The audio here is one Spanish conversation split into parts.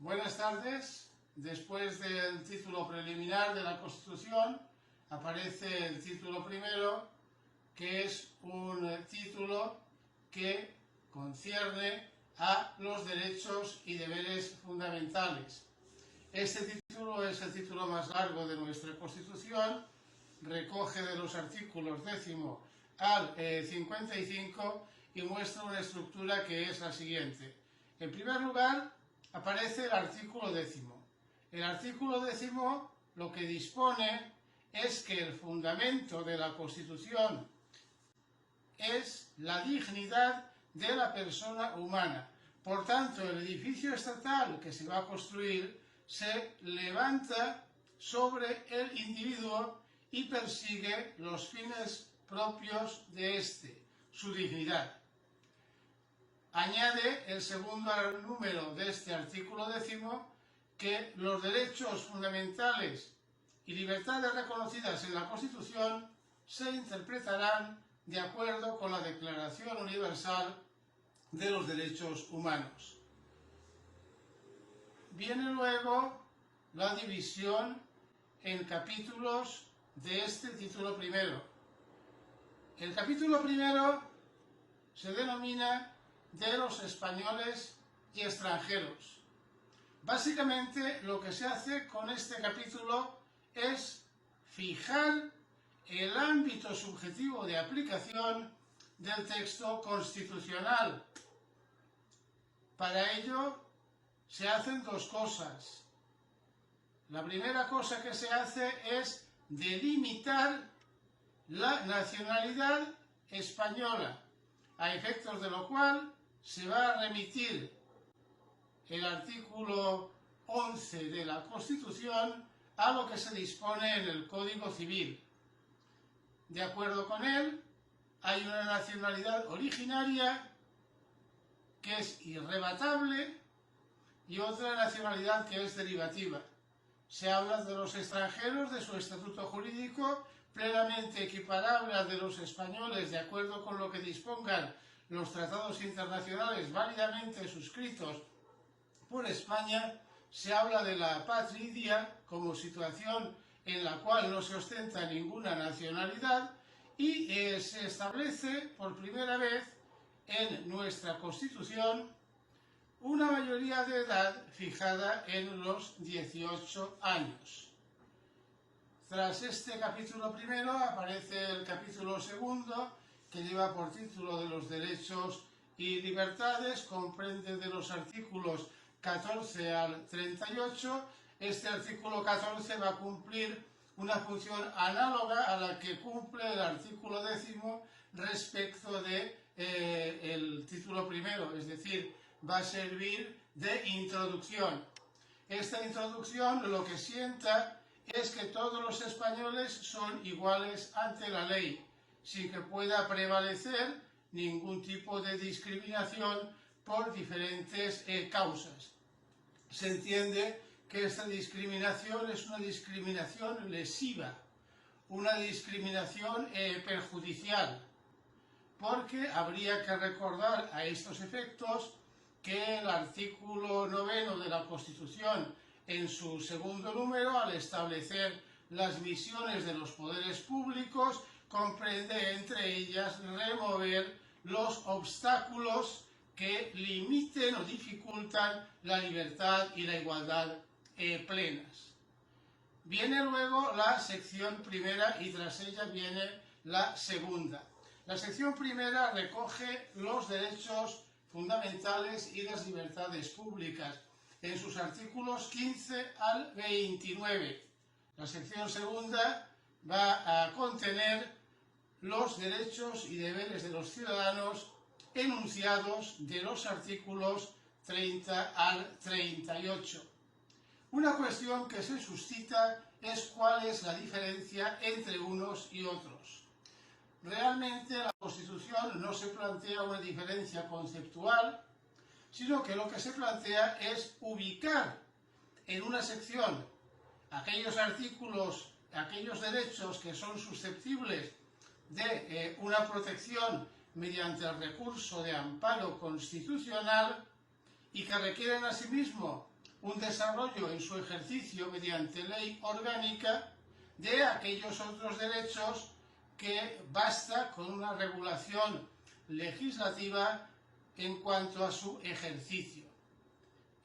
Buenas tardes. Después del título preliminar de la Constitución aparece el título primero, que es un título que concierne a los derechos y deberes fundamentales. Este título es el título más largo de nuestra Constitución, recoge de los artículos 10 al 55 y muestra una estructura que es la siguiente. En primer lugar, aparece el artículo 10. El artículo 10 lo que dispone es que el fundamento de la Constitución es la dignidad de la persona humana. Por tanto, el edificio estatal que se va a construir se levanta sobre el individuo y persigue los fines propios de éste, su dignidad. Añade el segundo número de este artículo 10 que los derechos fundamentales y libertades reconocidas en la Constitución se interpretarán de acuerdo con la Declaración Universal de los Derechos Humanos. Viene luego la división en capítulos de este título primero. El capítulo primero se denomina de los españoles y extranjeros. Básicamente lo que se hace con este capítulo es fijar el ámbito subjetivo de aplicación del texto constitucional. Para ello se hacen dos cosas. La primera cosa que se hace es delimitar la nacionalidad española, a efectos de lo cual se va a remitir el artículo 11 de la Constitución a lo que se dispone en el Código Civil. De acuerdo con él, hay una nacionalidad originaria que es irrebatable y otra nacionalidad que es derivativa. Se habla de los extranjeros, de su estatuto jurídico, plenamente equiparable al de los españoles, de acuerdo con lo que dispongan los tratados internacionales válidamente suscritos por España. Se habla de la patridia como situación en la cual no se ostenta ninguna nacionalidad y se establece por primera vez en nuestra Constitución una mayoría de edad fijada en los 18 años. Tras este capítulo primero aparece el capítulo segundo, que lleva por título de los derechos y libertades, comprende de los artículos 14 al 38. Este artículo 14 va a cumplir una función análoga a la que cumple el artículo 10 respecto de el título primero, es decir, va a servir de introducción. Esta introducción lo que sienta es que todos los españoles son iguales ante la ley, sin que pueda prevalecer ningún tipo de discriminación por diferentes causas. Se entiende que esta discriminación es una discriminación lesiva, una discriminación perjudicial, porque habría que recordar a estos efectos que el artículo 9 de la Constitución, en su segundo número, al establecer las misiones de los poderes públicos, comprende entre ellas remover los obstáculos que limiten o dificultan la libertad y la igualdad plenas. Viene luego la sección primera y tras ella viene la segunda. La sección primera recoge los derechos fundamentales y las libertades públicas en sus artículos 15 al 29. La sección segunda va a contener los derechos y deberes de los ciudadanos enunciados de los artículos 30 al 38. Una cuestión que se suscita es cuál es la diferencia entre unos y otros. Realmente la Constitución no se plantea una diferencia conceptual, sino que lo que se plantea es ubicar en una sección aquellos artículos, aquellos derechos que son susceptibles de una protección mediante el recurso de amparo constitucional y que requieren asimismo un desarrollo en su ejercicio mediante ley orgánica de aquellos otros derechos que basta con una regulación legislativa en cuanto a su ejercicio.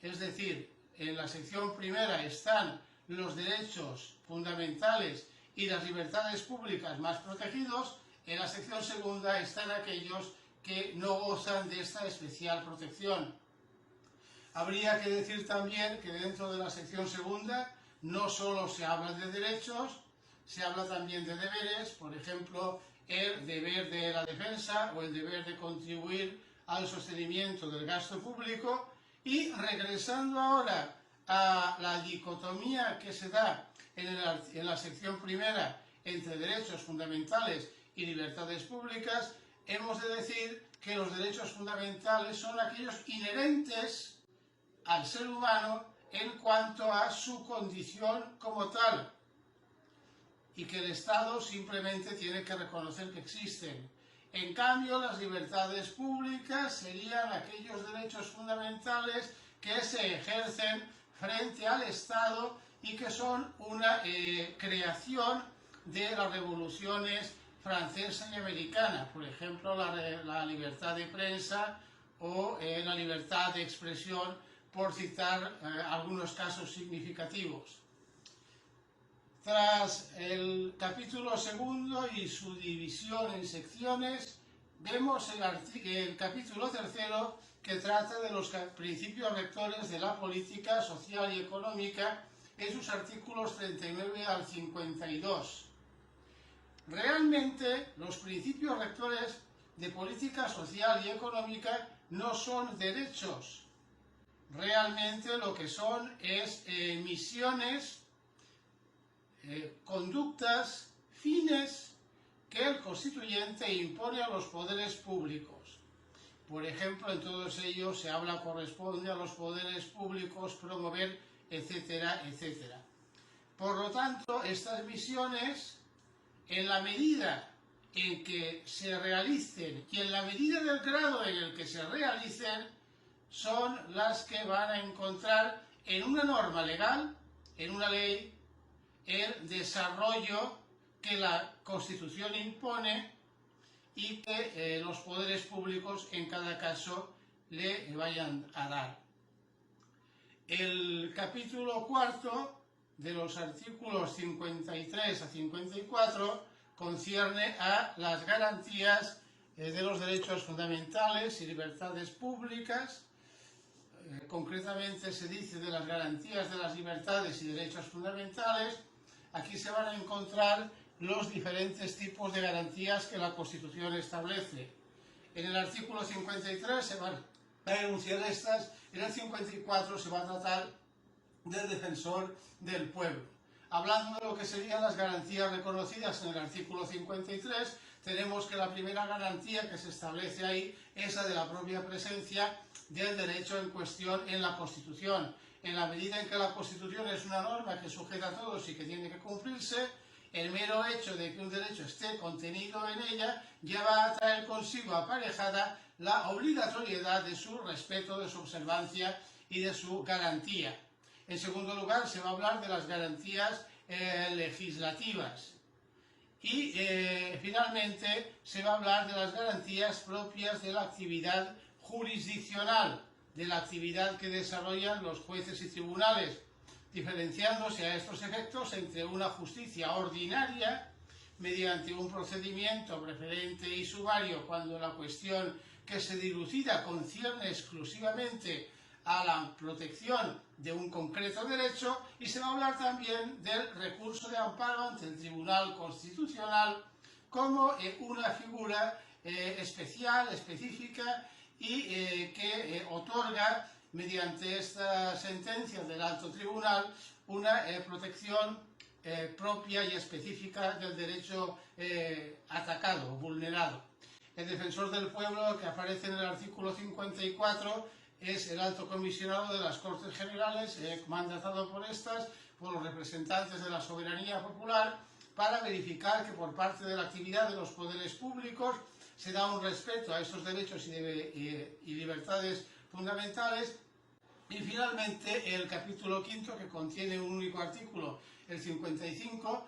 Es decir, en la sección primera están los derechos fundamentales y las libertades públicas más protegidos, en la sección segunda están aquellos que no gozan de esta especial protección. Habría que decir también que dentro de la sección segunda no solo se habla de derechos, se habla también de deberes, por ejemplo, el deber de la defensa o el deber de contribuir al sostenimiento del gasto público. Y regresando ahora a la dicotomía que se da en la sección primera entre derechos fundamentales y libertades públicas, hemos de decir que los derechos fundamentales son aquellos inherentes al ser humano en cuanto a su condición como tal, y que el Estado simplemente tiene que reconocer que existen. En cambio, las libertades públicas serían aquellos derechos fundamentales que se ejercen frente al Estado y que son una creación de las revoluciones francesa y americana. Por ejemplo, la libertad de prensa o la libertad de expresión, por citar algunos casos significativos. Tras el capítulo segundo y su división en secciones, vemos el capítulo tercero, que trata de los principios rectores de la política social y económica en sus artículos 39 al 52. Realmente, los principios rectores de política social y económica no son derechos. Realmente lo que son es misiones, conductas, fines que el constituyente impone a los poderes públicos. Por ejemplo, en todos ellos se habla, corresponde a los poderes públicos promover, etcétera, etcétera. Por lo tanto, estas misiones, en la medida en que se realicen y en la medida del grado en el que se realicen, son las que van a encontrar en una norma legal, en una ley, el desarrollo que la Constitución impone y que los poderes públicos en cada caso le vayan a dar. El capítulo cuarto, de los artículos 53 a 54, concierne a las garantías de los derechos fundamentales y libertades públicas. Concretamente se dice de las garantías de las libertades y derechos fundamentales. Aquí se van a encontrar los diferentes tipos de garantías que la Constitución establece. En el artículo 53 se van a enunciar estas, en el 54 se va a tratar del defensor del pueblo. Hablando de lo que serían las garantías reconocidas en el artículo 53, tenemos que la primera garantía que se establece ahí es la de la propia presencia del derecho en cuestión en la Constitución. En la medida en que la Constitución es una norma que sujeta a todos y que tiene que cumplirse, el mero hecho de que un derecho esté contenido en ella ya va a traer consigo aparejada la obligatoriedad de su respeto, de su observancia y de su garantía. En segundo lugar, se va a hablar de las garantías legislativas. Y finalmente se va a hablar de las garantías propias de la actividad jurisdiccional, de la actividad que desarrollan los jueces y tribunales, diferenciándose a estos efectos entre una justicia ordinaria, mediante un procedimiento preferente y sumario cuando la cuestión que se dilucida concierne exclusivamente a la protección de un concreto derecho, y se va a hablar también del recurso de amparo ante el Tribunal Constitucional como una figura especial, específica, y que otorga, mediante esta sentencia del Alto Tribunal, una protección propia y específica del derecho atacado o vulnerado. El defensor del pueblo, que aparece en el artículo 54, es el alto comisionado de las Cortes Generales, mandatado por estas, por los representantes de la soberanía popular, para verificar que por parte de la actividad de los poderes públicos se da un respeto a estos derechos y libertades fundamentales, Y finalmente el capítulo quinto, que contiene un único artículo, el 55,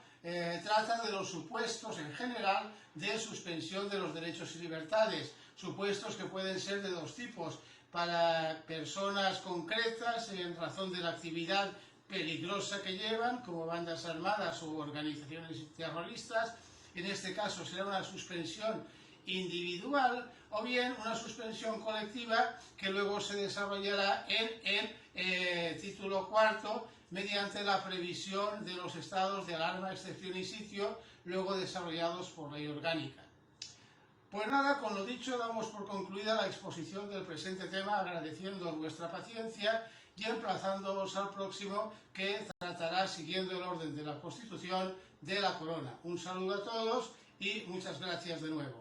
trata de los supuestos en general de suspensión de los derechos y libertades, supuestos que pueden ser de dos tipos: para personas concretas en razón de la actividad peligrosa que llevan, como bandas armadas o organizaciones terroristas. En este caso será una suspensión individual, o bien una suspensión colectiva que luego se desarrollará en el título cuarto mediante la previsión de los estados de alarma, excepción y sitio, luego desarrollados por ley orgánica. Pues nada, con lo dicho damos por concluida la exposición del presente tema, agradeciendo vuestra paciencia y emplazándoos al próximo, que tratará, siguiendo el orden de la Constitución, de la corona. Un saludo a todos y muchas gracias de nuevo.